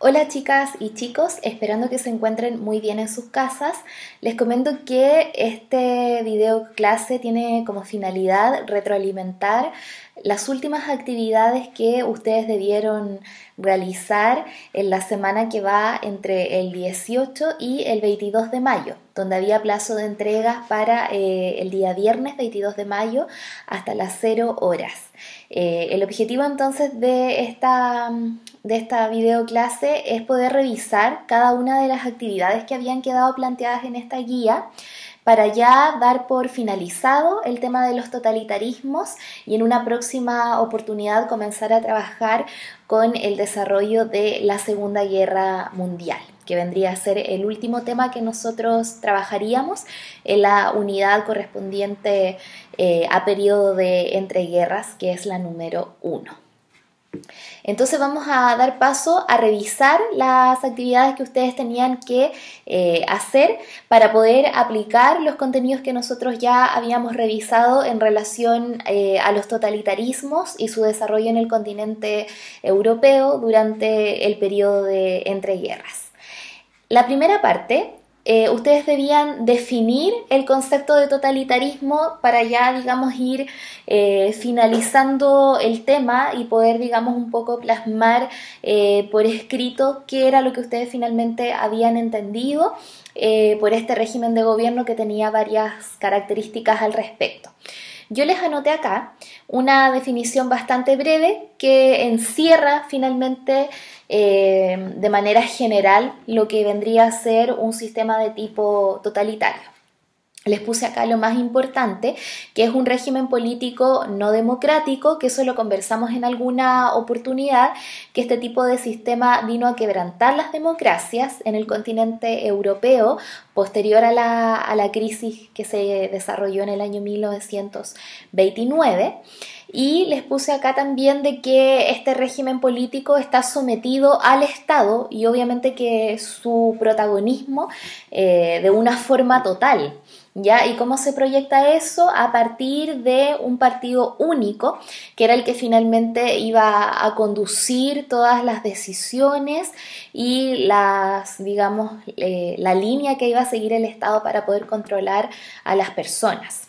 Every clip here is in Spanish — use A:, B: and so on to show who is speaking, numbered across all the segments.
A: Hola chicas y chicos, esperando que se encuentren muy bien en sus casas. Les comento que este video clase tiene como finalidad retroalimentar las últimas actividades que ustedes debieron realizar en la semana que va entre el 18 y el 22 de mayo, donde había plazo de entregas para el día viernes 22 de mayo hasta las 0 horas. El objetivo entonces de esta video clase es poder revisar cada una de las actividades que habían quedado planteadas en esta guía para ya dar por finalizado el tema de los totalitarismos y en una próxima oportunidad comenzar a trabajar con el desarrollo de la Segunda Guerra Mundial, que vendría a ser el último tema que nosotros trabajaríamos en la unidad correspondiente a periodo de entreguerras, que es la número 1. Entonces vamos a dar paso a revisar las actividades que ustedes tenían que hacer para poder aplicar los contenidos que nosotros ya habíamos revisado en relación a los totalitarismos y su desarrollo en el continente europeo durante el periodo de entreguerras. La primera parte, ustedes debían definir el concepto de totalitarismo para ya, digamos, ir finalizando el tema y poder, digamos, un poco plasmar por escrito qué era lo que ustedes finalmente habían entendido por este régimen de gobierno que tenía varias características al respecto. Yo les anoté acá una definición bastante breve que encierra finalmente de manera general lo que vendría a ser un sistema de tipo totalitario. Les puse acá lo más importante, que es un régimen político no democrático, que eso lo conversamos en alguna oportunidad, que este tipo de sistema vino a quebrantar las democracias en el continente europeo posterior a la crisis que se desarrolló en el año 1929. Y les puse acá también de que este régimen político está sometido al Estado y obviamente que su protagonismo de una forma total. ¿Ya? ¿Y cómo se proyecta eso? A partir de un partido único, que era el que finalmente iba a conducir todas las decisiones y digamos, la línea que iba a seguir el Estado para poder controlar a las personas.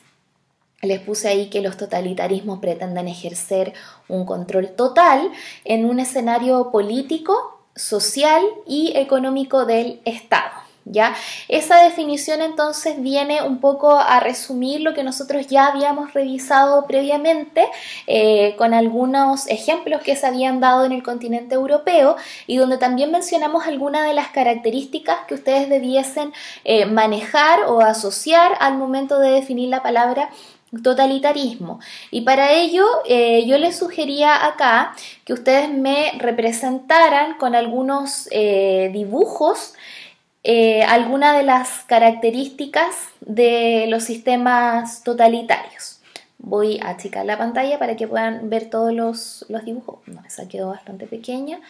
A: Les puse ahí que los totalitarismos pretenden ejercer un control total en un escenario político, social y económico del Estado. ¿Ya? Esa definición entonces viene un poco a resumir lo que nosotros ya habíamos revisado previamente con algunos ejemplos que se habían dado en el continente europeo y donde también mencionamos algunas de las características que ustedes debiesen manejar o asociar al momento de definir la palabra totalitarismo. Y para ello yo les sugería acá que ustedes me representaran con algunos dibujos algunas de las características de los sistemas totalitarios. Voy a achicar la pantalla para que puedan ver todos los dibujos. No, esa quedó bastante pequeña.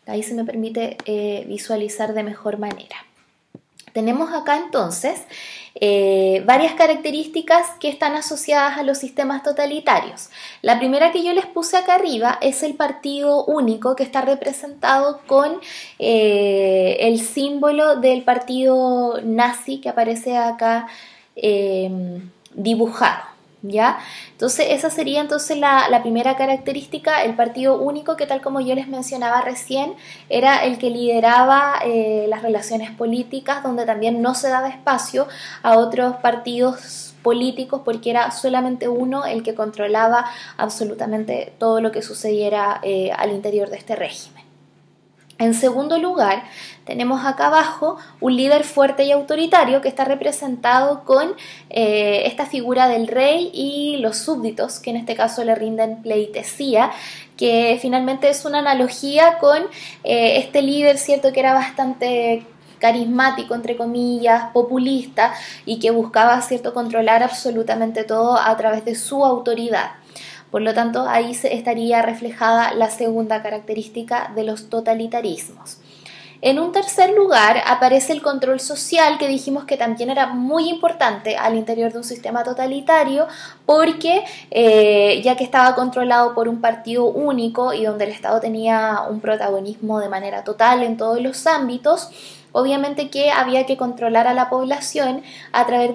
A: Ahí se me permite visualizar de mejor manera. Tenemos acá entonces varias características que están asociadas a los sistemas totalitarios. La primera que yo les puse acá arriba es el partido único, que está representado con el símbolo del partido nazi que aparece acá dibujado. ¿Ya? Entonces esa sería entonces la primera característica, el partido único, que tal como yo les mencionaba recién era el que lideraba las relaciones políticas, donde también no se daba espacio a otros partidos políticos porque era solamente uno el que controlaba absolutamente todo lo que sucediera al interior de este régimen. En segundo lugar, tenemos acá abajo un líder fuerte y autoritario que está representado con esta figura del rey y los súbditos, que en este caso le rinden pleitesía, que finalmente es una analogía con este líder, ¿cierto?, que era bastante carismático, entre comillas, populista y que buscaba, ¿cierto?, controlar absolutamente todo a través de su autoridad. Por lo tanto, ahí estaría reflejada la segunda característica de los totalitarismos. En un tercer lugar aparece el control social, que dijimos que también era muy importante al interior de un sistema totalitario, porque ya que estaba controlado por un partido único y donde el Estado tenía un protagonismo de manera total en todos los ámbitos, obviamente que había que controlar a la población a través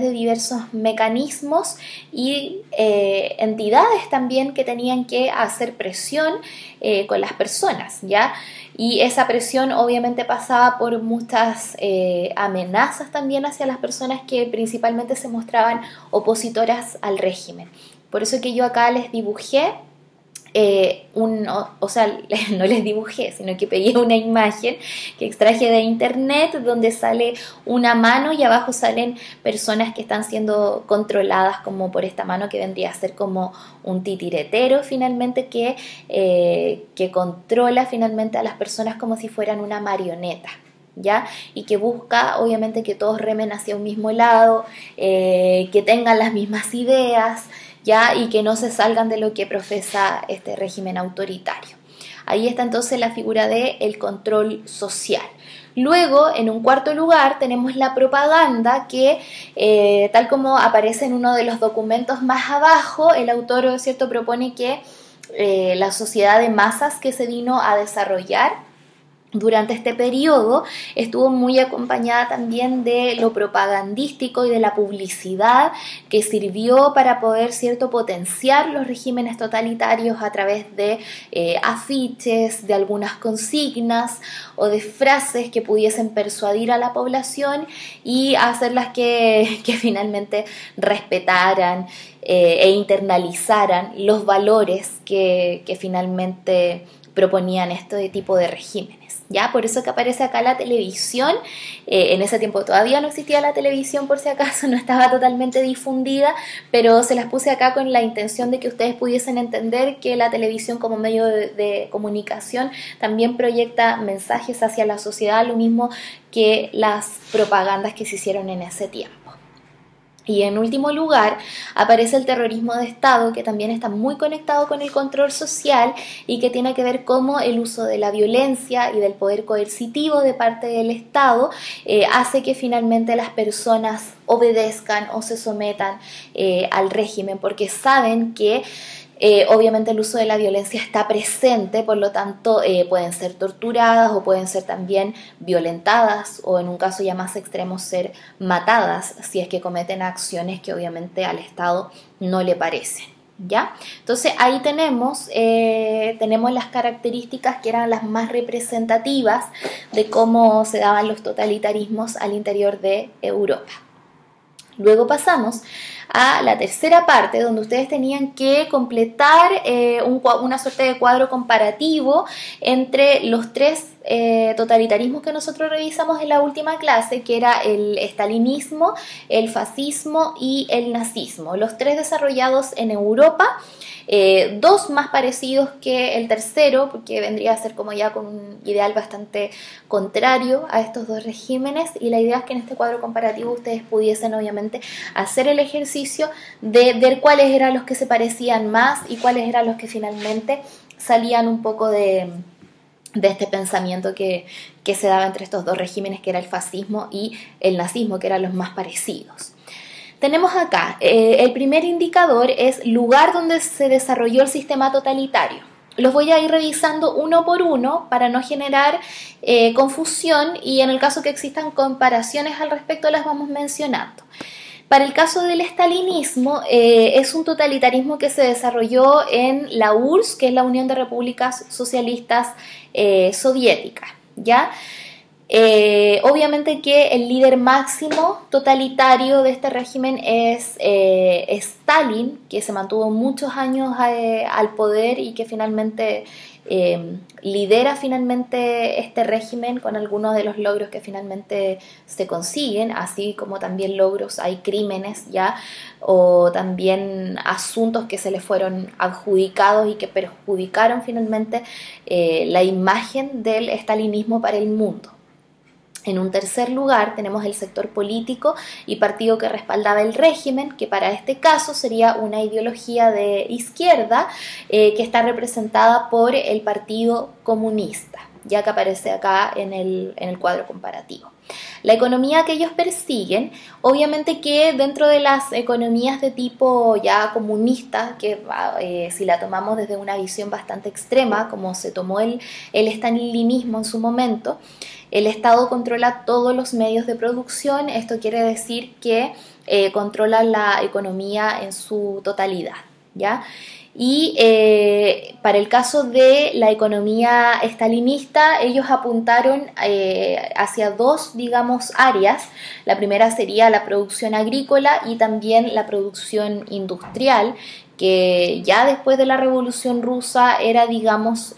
A: de diversos mecanismos y entidades también que tenían que hacer presión con las personas, ¿ya? Y esa presión obviamente pasaba por muchas amenazas también hacia las personas que principalmente se mostraban opositoras al régimen. Por eso que yo acá les dibujé o sea, no les dibujé, sino que pegué una imagen que extraje de internet donde sale una mano y abajo salen personas que están siendo controladas como por esta mano que vendría a ser como un titiretero finalmente que controla finalmente a las personas como si fueran una marioneta. ¿Ya? Y que busca obviamente que todos remen hacia un mismo lado, que tengan las mismas ideas, ¿ya? Y que no se salgan de lo que profesa este régimen autoritario. Ahí está entonces la figura del control social. Luego, en un cuarto lugar, tenemos la propaganda que, tal como aparece en uno de los documentos más abajo, el autor, ¿cierto?, propone que la sociedad de masas que se vino a desarrollar durante este periodo estuvo muy acompañada también de lo propagandístico y de la publicidad que sirvió para poder, ¿cierto?, potenciar los regímenes totalitarios a través de afiches, de algunas consignas o de frases que pudiesen persuadir a la población y hacerlas que finalmente respetaran e internalizaran los valores que finalmente proponían este tipo de regímenes. ¿Ya? Por eso que aparece acá la televisión. En ese tiempo todavía no existía la televisión, por si acaso, no estaba totalmente difundida, pero se las puse acá con la intención de que ustedes pudiesen entender que la televisión como medio de comunicación también proyecta mensajes hacia la sociedad, lo mismo que las propagandas que se hicieron en ese tiempo. Y en último lugar aparece el terrorismo de Estado, que también está muy conectado con el control social y que tiene que ver cómo el uso de la violencia y del poder coercitivo de parte del Estado hace que finalmente las personas obedezcan o se sometan al régimen, porque saben que obviamente el uso de la violencia está presente, por lo tanto pueden ser torturadas o pueden ser también violentadas o en un caso ya más extremo ser matadas si es que cometen acciones que obviamente al Estado no le parecen. ¿Ya? Entonces ahí tenemos las características que eran las más representativas de cómo se daban los totalitarismos al interior de Europa. Luego pasamos a la tercera parte, donde ustedes tenían que completar una suerte de cuadro comparativo entre los tres totalitarismos que nosotros revisamos en la última clase, que era el estalinismo, el fascismo y el nazismo, los tres desarrollados en Europa. Dos más parecidos que el tercero, porque vendría a ser como ya con un ideal bastante contrario a estos dos regímenes, y la idea es que en este cuadro comparativo ustedes pudiesen obviamente hacer el ejercicio de ver cuáles eran los que se parecían más y cuáles eran los que finalmente salían un poco de este pensamiento que se daba entre estos dos regímenes, que era el fascismo y el nazismo, que eran los más parecidos. Tenemos acá, el primer indicador es lugar donde se desarrolló el sistema totalitario. Los voy a ir revisando uno por uno para no generar confusión y en el caso que existan comparaciones al respecto las vamos mencionando. Para el caso del estalinismo, es un totalitarismo que se desarrolló en la URSS, que es la Unión de Repúblicas Socialistas Soviéticas, ¿ya? Obviamente que el líder máximo totalitario de este régimen es Stalin, que se mantuvo muchos años al poder y que finalmente lidera finalmente este régimen con algunos de los logros que finalmente se consiguen, así como también logros, hay crímenes ya o también asuntos que se le fueron adjudicados y que perjudicaron finalmente la imagen del estalinismo para el mundo. En un tercer lugar tenemos el sector político y partido que respaldaba el régimen, que para este caso sería una ideología de izquierda que está representada por el Partido Comunista. ya que aparece acá en el cuadro comparativo. La economía que ellos persiguen, obviamente que dentro de las economías de tipo ya comunista, que si la tomamos desde una visión bastante extrema, como se tomó el stalinismo en su momento, el Estado controla todos los medios de producción. Esto quiere decir que controla la economía en su totalidad, ¿ya? Y para el caso de la economía estalinista, ellos apuntaron hacia dos, digamos, áreas. La primera sería la producción agrícola y también la producción industrial, que ya después de la Revolución Rusa era, digamos,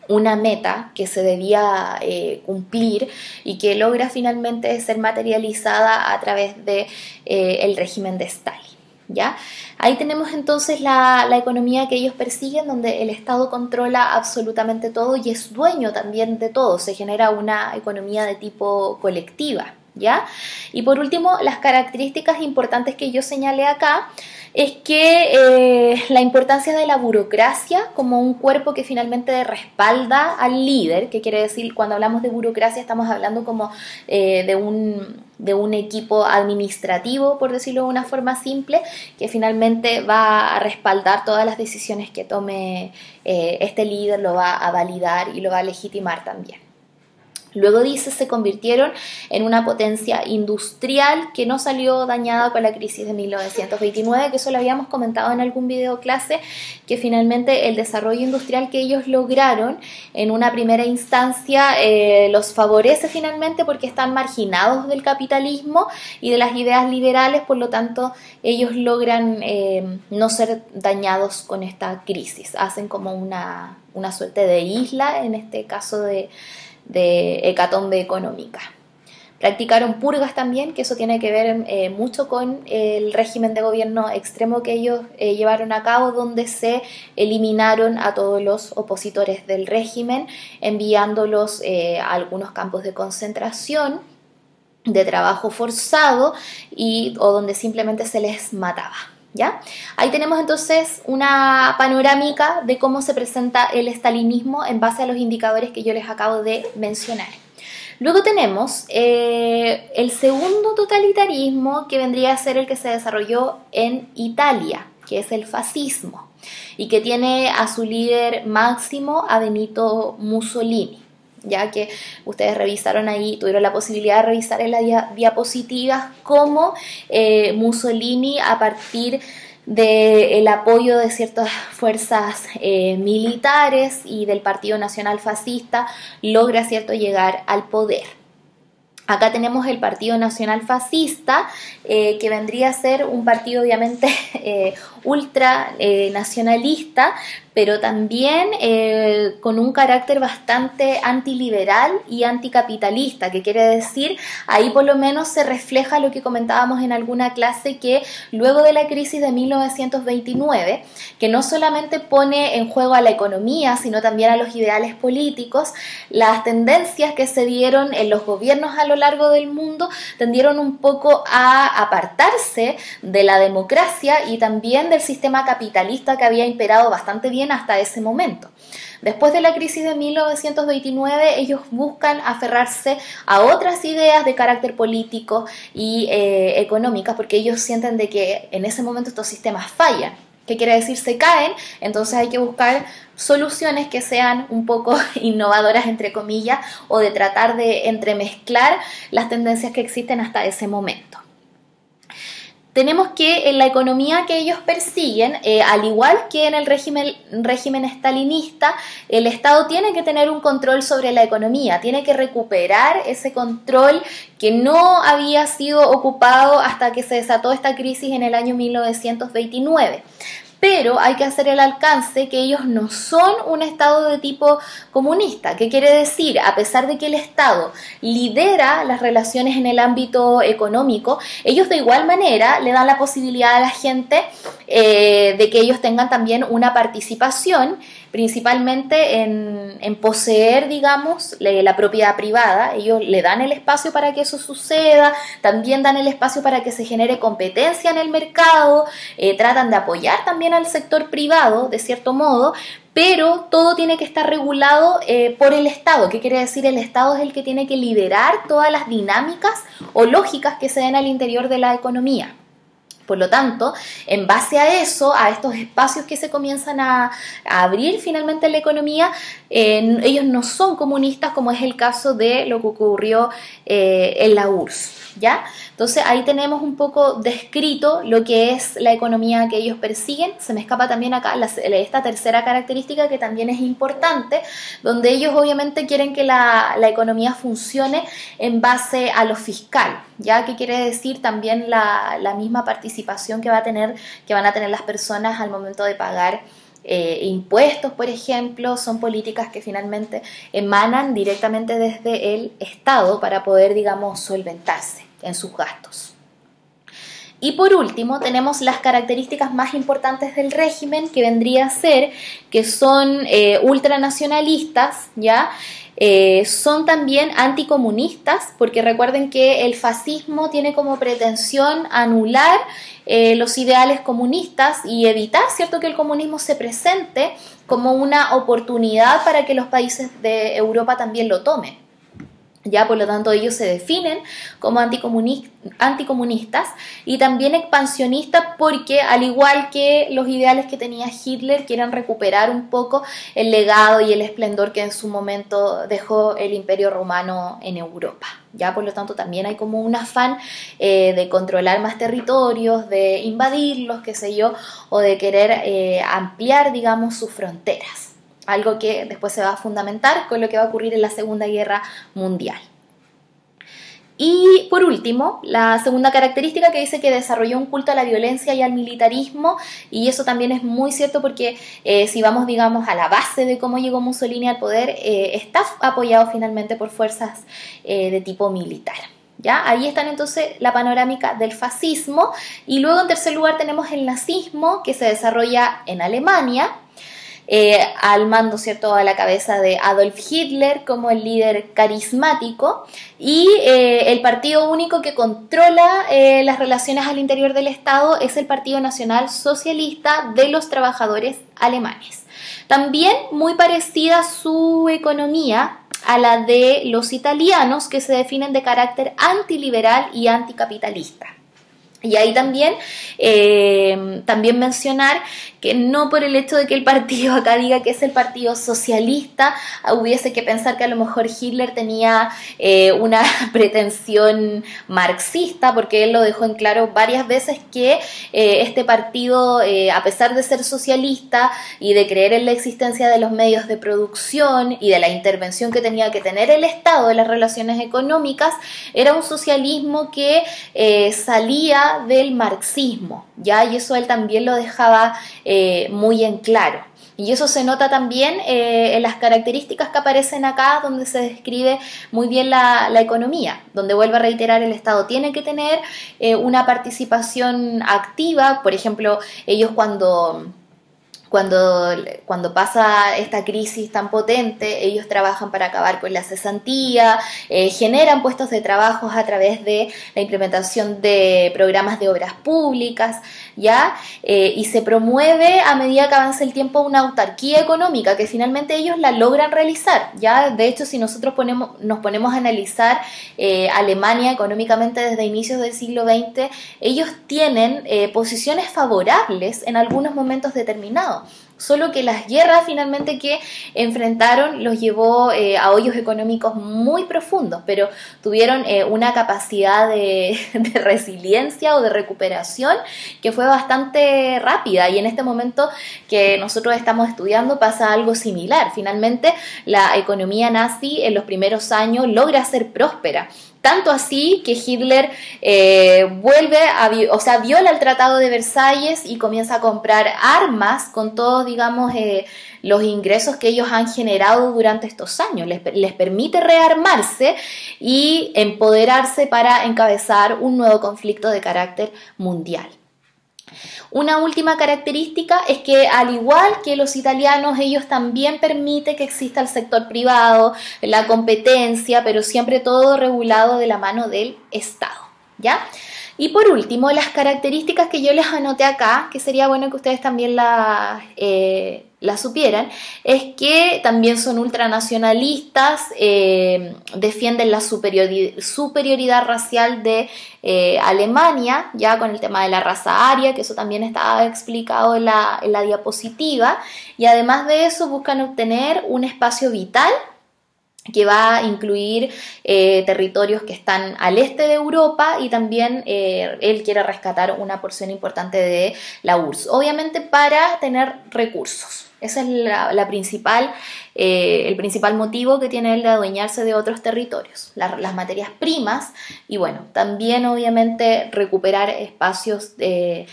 A: una meta que se debía cumplir y que logra finalmente ser materializada a través de el régimen de Stalin. ¿Ya? Ahí tenemos entonces la economía que ellos persiguen, donde el Estado controla absolutamente todo y es dueño también de todo. Se genera una economía de tipo colectiva, ¿ya? Y por último, las características importantes que yo señalé acá es que la importancia de la burocracia como un cuerpo que finalmente respalda al líder, que quiere decir, cuando hablamos de burocracia estamos hablando como de un equipo administrativo, por decirlo de una forma simple, que finalmente va a respaldar todas las decisiones que tome este líder, lo va a validar y lo va a legitimar también. Luego dice, se convirtieron en una potencia industrial que no salió dañada con la crisis de 1929, que eso lo habíamos comentado en algún video clase, que finalmente el desarrollo industrial que ellos lograron en una primera instancia los favorece finalmente porque están marginados del capitalismo y de las ideas liberales, por lo tanto ellos logran no ser dañados con esta crisis, hacen como una suerte de isla en este caso de hecatombe económica. Practicaron purgas también, que eso tiene que ver mucho con el régimen de gobierno extremo que ellos llevaron a cabo, donde se eliminaron a todos los opositores del régimen, enviándolos a algunos campos de concentración, de trabajo forzado o donde simplemente se les mataba. ¿Ya? Ahí tenemos entonces una panorámica de cómo se presenta el estalinismo en base a los indicadores que yo les acabo de mencionar. Luego tenemos el segundo totalitarismo, que vendría a ser el que se desarrolló en Italia, que es el fascismo, y que tiene a su líder máximo a Benito Mussolini. Ya que ustedes revisaron ahí, tuvieron la posibilidad de revisar en las diapositivas cómo Mussolini, a partir del apoyo de ciertas fuerzas militares y del Partido Nacional Fascista, logra, ¿cierto?, llegar al poder. Acá tenemos el Partido Nacional Fascista, que vendría a ser un partido obviamente ultra nacionalista, pero también con un carácter bastante antiliberal y anticapitalista, que quiere decir, ahí por lo menos se refleja lo que comentábamos en alguna clase, que luego de la crisis de 1929, que no solamente pone en juego a la economía, sino también a los ideales políticos, las tendencias que se dieron en los gobiernos a lo largo del mundo tendieron un poco a apartarse de la democracia y también del sistema capitalista que había imperado bastante bien hasta ese momento. Después de la crisis de 1929, ellos buscan aferrarse a otras ideas de carácter político y económicas, porque ellos sienten de que en ese momento estos sistemas fallan. ¿Qué quiere decir? Se caen, entonces hay que buscar soluciones que sean un poco innovadoras, entre comillas, o de tratar de entremezclar las tendencias que existen hasta ese momento. Tenemos que en la economía que ellos persiguen, al igual que en el régimen estalinista, el Estado tiene que tener un control sobre la economía, tiene que recuperar ese control que no había sido ocupado hasta que se desató esta crisis en el año 1929. Pero hay que hacer el alcance que ellos no son un Estado de tipo comunista. ¿Qué quiere decir? A pesar de que el Estado lidera las relaciones en el ámbito económico, ellos de igual manera le dan la posibilidad a la gente de que ellos tengan también una participación principalmente en poseer, digamos, la propiedad privada. Ellos le dan el espacio para que eso suceda, también dan el espacio para que se genere competencia en el mercado, tratan de apoyar también al sector privado, de cierto modo, pero todo tiene que estar regulado por el Estado. ¿Qué quiere decir? El Estado es el que tiene que liderar todas las dinámicas o lógicas que se den al interior de la economía. Por lo tanto, en base a eso, a estos espacios que se comienzan a abrir finalmente en la economía, ellos no son comunistas, como es el caso de lo que ocurrió en la URSS, ¿ya? Entonces ahí tenemos un poco descrito lo que es la economía que ellos persiguen. Se me escapa también acá esta tercera característica que también es importante, donde ellos obviamente quieren que la economía funcione en base a lo fiscal, ¿ya? ¿Qué quiere decir? También la misma participación que van a tener las personas al momento de pagar impuestos, por ejemplo. Son políticas que finalmente emanan directamente desde el Estado para poder, digamos, solventarse en sus gastos. Y por último tenemos las características más importantes del régimen, que vendría a ser que son ultranacionalistas, ¿ya? Son también anticomunistas, porque recuerden que el fascismo tiene como pretensión anular los ideales comunistas y evitar, ¿cierto?, que el comunismo se presente como una oportunidad para que los países de Europa también lo tomen. Ya, por lo tanto, ellos se definen como anticomunistas y también expansionistas, porque al igual que los ideales que tenía Hitler, quieren recuperar un poco el legado y el esplendor que en su momento dejó el Imperio Romano en Europa. Ya, por lo tanto, también hay como un afán de controlar más territorios, de invadirlos, qué sé yo, o de querer ampliar, digamos, sus fronteras. Algo que después se va a fundamentar con lo que va a ocurrir en la Segunda Guerra Mundial. Y por último, la segunda característica, que dice que desarrolló un culto a la violencia y al militarismo, y eso también es muy cierto, porque si vamos, digamos, a la base de cómo llegó Mussolini al poder, está apoyado finalmente por fuerzas de tipo militar. ¿Ya? Ahí están entonces la panorámica del fascismo. Y luego, en tercer lugar, tenemos el nazismo, que se desarrolla en Alemania, al mando, ¿cierto?, a la cabeza de Adolf Hitler como el líder carismático, y el partido único que controla las relaciones al interior del Estado es el Partido Nacional Socialista de los Trabajadores Alemanes. También muy parecida su economía a la de los italianos, que se definen de carácter antiliberal y anticapitalista. Y ahí también mencionar que no por el hecho de que el partido acá diga que es el partido socialista, hubiese que pensar que a lo mejor Hitler tenía una pretensión marxista, porque él lo dejó en claro varias veces que este partido, a pesar de ser socialista y de creer en la existencia de los medios de producción y de la intervención que tenía que tener el Estado en las relaciones económicas, era un socialismo que salía del marxismo, ¿ya? Y eso él también lo dejaba muy en claro. Y eso se nota también en las características que aparecen acá, donde se describe muy bien la economía, donde, vuelvo a reiterar, el Estado tiene que tener una participación activa. Por ejemplo, ellos cuando pasa esta crisis tan potente, ellos trabajan para acabar con la cesantía, generan puestos de trabajo a través de la implementación de programas de obras públicas, ¿ya? Y se promueve, a medida que avanza el tiempo, una autarquía económica que finalmente ellos la logran realizar, ¿ya? De hecho, si nosotros nos ponemos a analizar Alemania económicamente desde inicios del siglo XX, ellos tienen posiciones favorables en algunos momentos determinados. Solo que las guerras finalmente que enfrentaron los llevó a hoyos económicos muy profundos, pero tuvieron una capacidad de resiliencia o de recuperación que fue bastante rápida, y en este momento que nosotros estamos estudiando pasa algo similar. Finalmente la economía nazi en los primeros años logra ser próspera. Tanto así que Hitler viola el Tratado de Versalles y comienza a comprar armas con todos, digamos, los ingresos que ellos han generado durante estos años. Les permite rearmarse y empoderarse para encabezar un nuevo conflicto de carácter mundial. Una última característica es que, al igual que los italianos, ellos también permiten que exista el sector privado, la competencia, pero siempre todo regulado de la mano del Estado, ¿ya? Y por último, las características que yo les anoté acá, que sería bueno que ustedes también las supieran, es que también son ultranacionalistas, defienden la superioridad racial de Alemania, ya con el tema de la raza aria, que eso también está explicado en la diapositiva, y además de eso buscan obtener un espacio vital que va a incluir territorios que están al este de Europa, y también él quiere rescatar una porción importante de la URSS, obviamente para tener recursos. Ese es el principal motivo que tiene él de adueñarse de otros territorios, las materias primas, y bueno, también obviamente recuperar espacios de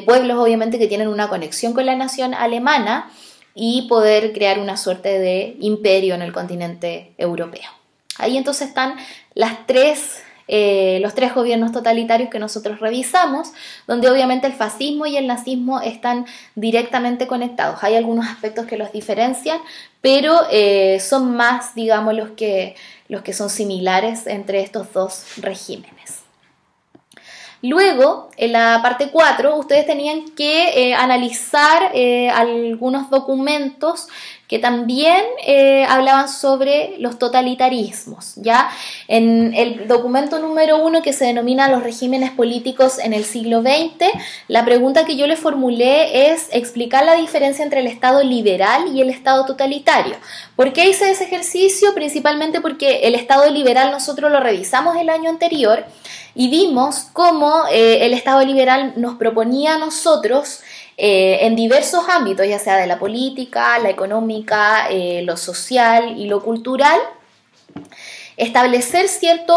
A: pueblos obviamente que tienen una conexión con la nación alemana, y poder crear una suerte de imperio en el continente europeo. Ahí entonces están los tres gobiernos totalitarios que nosotros revisamos, donde obviamente el fascismo y el nazismo están directamente conectados. Hay algunos aspectos que los diferencian, pero son más, digamos, los que son similares entre estos dos regímenes. Luego, en la parte 4, ustedes tenían que analizar algunos documentos que también hablaban sobre los totalitarismos, ¿ya? En el documento número 1, que se denomina Los regímenes políticos en el siglo XX, la pregunta que yo le formulé es explicar la diferencia entre el Estado liberal y el Estado totalitario. ¿Por qué hice ese ejercicio? Principalmente porque el Estado liberal nosotros lo revisamos el año anterior y vimos cómo el Estado liberal nos proponía a nosotros en diversos ámbitos, ya sea de la política, la económica, lo social y lo cultural, establecer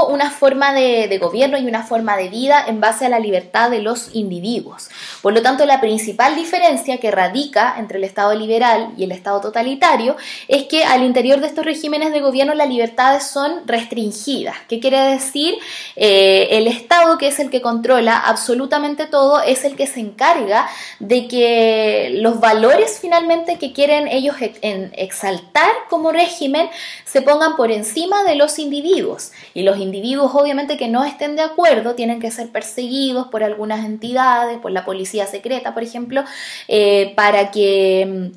A: una forma de gobierno y una forma de vida en base a la libertad de los individuos. Por lo tanto, la principal diferencia que radica entre el Estado liberal y el Estado totalitario es que al interior de estos regímenes de gobierno las libertades son restringidas. ¿Qué quiere decir? El Estado, que es el que controla absolutamente todo, es el que se encarga de que los valores finalmente que quieren ellos exaltar como régimen se pongan por encima de los individuos, y los individuos obviamente que no estén de acuerdo tienen que ser perseguidos por algunas entidades, por la policía secreta, por ejemplo, para que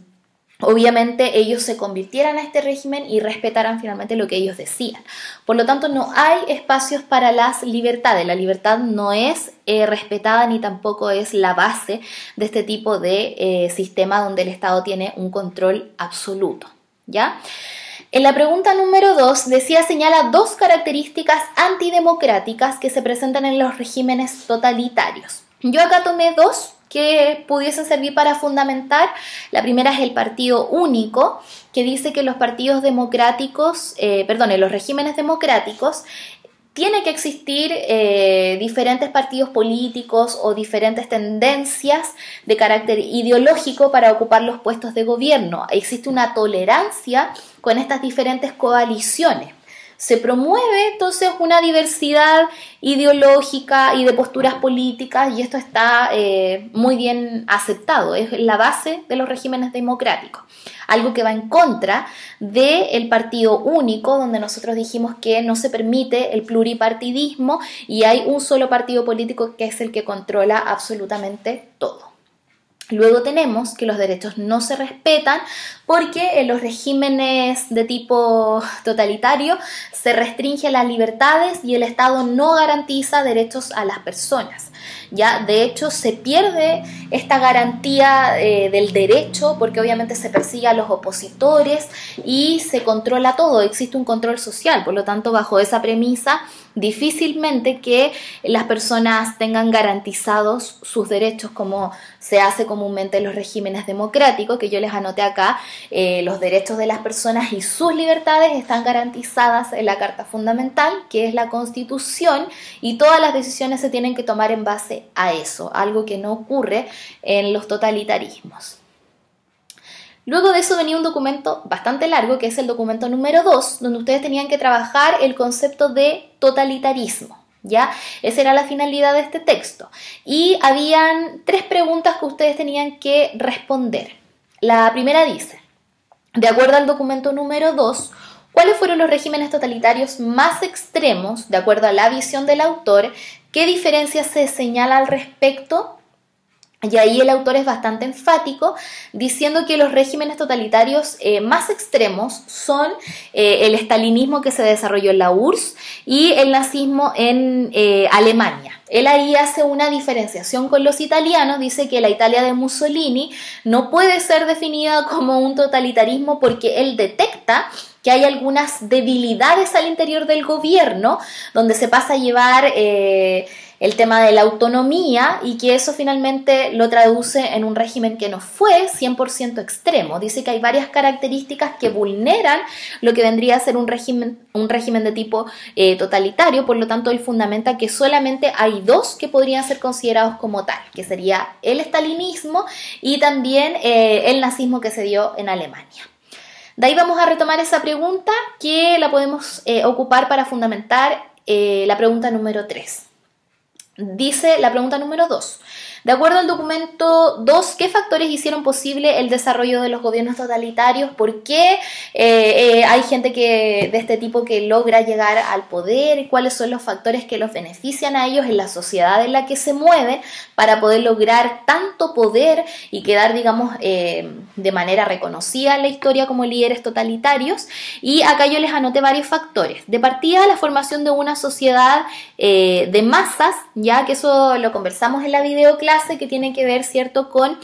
A: obviamente ellos se convirtieran a este régimen y respetaran finalmente lo que ellos decían. Por lo tanto, no hay espacios para las libertades. La libertad no es respetada, ni tampoco es la base de este tipo de sistema donde el Estado tiene un control absoluto, ¿ya? En la pregunta número 2 señala dos características antidemocráticas que se presentan en los regímenes totalitarios. Yo acá tomé dos que pudiesen servir para fundamentar. La primera es el partido único, que dice que los partidos democráticos, en los regímenes democráticos, tiene que existir diferentes partidos políticos o diferentes tendencias de carácter ideológico para ocupar los puestos de gobierno. Existe una tolerancia con estas diferentes coaliciones. Se promueve entonces una diversidad ideológica y de posturas políticas, y esto está muy bien aceptado, es la base de los regímenes democráticos. Algo que va en contra del partido único, donde nosotros dijimos que no se permite el pluripartidismo y hay un solo partido político que es el que controla absolutamente todo. Luego tenemos que los derechos no se respetan porque en los regímenes de tipo totalitario se restringen las libertades y el Estado no garantiza derechos a las personas. Ya, de hecho, se pierde esta garantía del derecho porque obviamente se persigue a los opositores y se controla todo, existe un control social. Por lo tanto, bajo esa premisa, difícilmente que las personas tengan garantizados sus derechos como se hace comúnmente en los regímenes democráticos, que yo les anoté acá. Los derechos de las personas y sus libertades están garantizadas en la Carta Fundamental, que es la Constitución, y todas las decisiones se tienen que tomar en base a eso, algo que no ocurre en los totalitarismos. Luego de eso venía un documento bastante largo, que es el documento número 2, donde ustedes tenían que trabajar el concepto de totalitarismo, ¿Ya? Esa era la finalidad de este texto. Y habían 3 preguntas que ustedes tenían que responder. La primera dice, de acuerdo al documento número 2, ¿cuáles fueron los regímenes totalitarios más extremos, de acuerdo a la visión del autor? ¿Qué diferencia se señala al respecto? Y ahí el autor es bastante enfático, diciendo que los regímenes totalitarios más extremos son el estalinismo que se desarrolló en la URSS y el nazismo en Alemania. Él ahí hace una diferenciación con los italianos, dice que la Italia de Mussolini no puede ser definida como un totalitarismo porque él detecta que hay algunas debilidades al interior del gobierno, donde se pasa a llevar el tema de la autonomía y que eso finalmente lo traduce en un régimen que no fue 100% extremo. Dice que hay varias características que vulneran lo que vendría a ser un régimen de tipo totalitario, por lo tanto él fundamenta que solamente hay 2 que podrían ser considerados como tal, que sería el estalinismo y también el nazismo que se dio en Alemania. De ahí vamos a retomar esa pregunta que la podemos ocupar para fundamentar la pregunta número 3. Dice la pregunta número 2. De acuerdo al documento 2, ¿qué factores hicieron posible el desarrollo de los gobiernos totalitarios? ¿Por qué hay gente de este tipo que logra llegar al poder? ¿Cuáles son los factores que los benefician a ellos en la sociedad en la que se mueven para poder lograr tanto poder y quedar, digamos, de manera reconocida en la historia como líderes totalitarios? Y acá yo les anoté varios factores. De partida, la formación de una sociedad de masas, ya que eso lo conversamos en la videoclase, que tiene que ver, ¿cierto?, con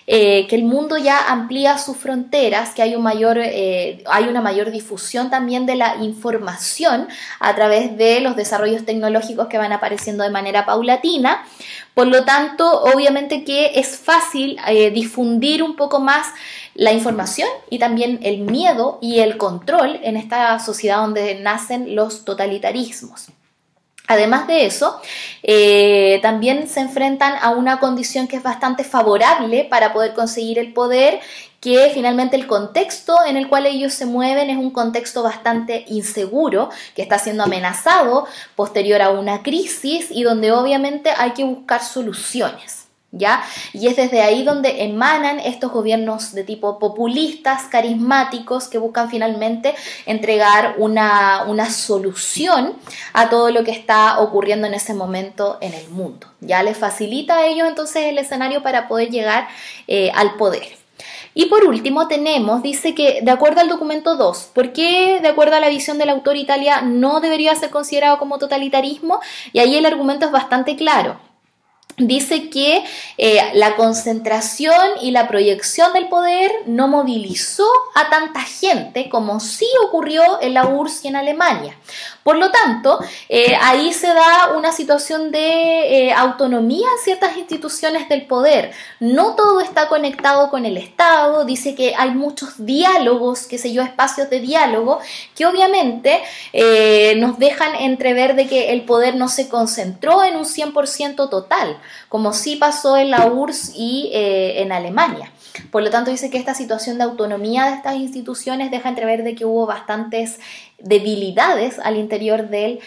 A: que el mundo ya amplía sus fronteras, que hay una mayor difusión también de la información a través de los desarrollos tecnológicos que van apareciendo de manera paulatina. Por lo tanto, obviamente que es fácil difundir un poco más la información y también el miedo y el control en esta sociedad donde nacen los totalitarismos. Además de eso, también se enfrentan a una condición que es bastante favorable para poder conseguir el poder, que finalmente el contexto en el cual ellos se mueven es un contexto bastante inseguro, que está siendo amenazado posterior a una crisis y donde obviamente hay que buscar soluciones. ¿Ya? Y es desde ahí donde emanan estos gobiernos de tipo populistas, carismáticos, que buscan finalmente entregar una solución a todo lo que está ocurriendo en ese momento en el mundo. Ya les facilita a ellos entonces el escenario para poder llegar al poder. Y por último dice que de acuerdo al documento 2, ¿por qué de acuerdo a la visión del autor Italia no debería ser considerado como totalitarismo? Y ahí el argumento es bastante claro. Dice que la concentración y la proyección del poder no movilizó a tanta gente como sí ocurrió en la URSS y en Alemania. Por lo tanto, ahí se da una situación de autonomía en ciertas instituciones del poder. No todo está conectado con el Estado. Dice que hay muchos diálogos, espacios de diálogo que obviamente nos dejan entrever de que el poder no se concentró en un 100% total, como sí pasó en la URSS y en Alemania. Por lo tanto, dice que esta situación de autonomía de estas instituciones deja entrever de que hubo bastantes debilidades al interior del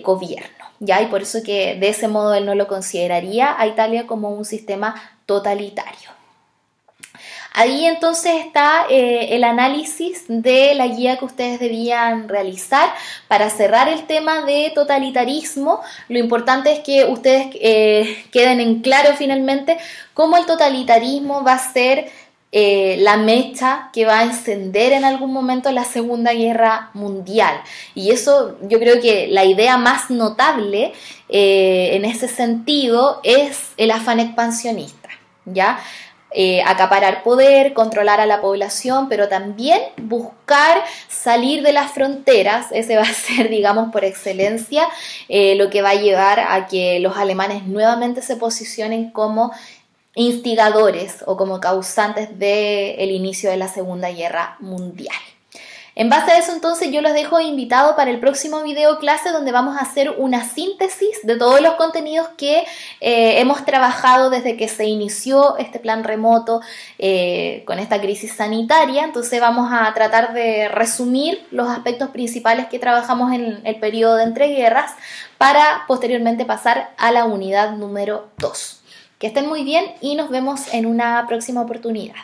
A: gobierno, ¿ya? Y por eso que de ese modo él no lo consideraría a Italia como un sistema totalitario. Ahí entonces está el análisis de la guía que ustedes debían realizar. Para cerrar el tema de totalitarismo, lo importante es que ustedes queden en claro finalmente cómo el totalitarismo va a ser la mecha que va a encender en algún momento la Segunda Guerra Mundial. Y eso, yo creo que la idea más notable en ese sentido es el afán expansionista, ¿ya? Acaparar poder, controlar a la población, pero también buscar salir de las fronteras. Ese va a ser, digamos, por excelencia, lo que va a llevar a que los alemanes nuevamente se posicionen como instigadores o como causantes del inicio de la Segunda Guerra Mundial. En base a eso, entonces, yo los dejo invitados para el próximo video clase donde vamos a hacer una síntesis de todos los contenidos que hemos trabajado desde que se inició este plan remoto con esta crisis sanitaria. Entonces vamos a tratar de resumir los aspectos principales que trabajamos en el periodo de entreguerras para posteriormente pasar a la unidad número 2. Que estén muy bien y nos vemos en una próxima oportunidad.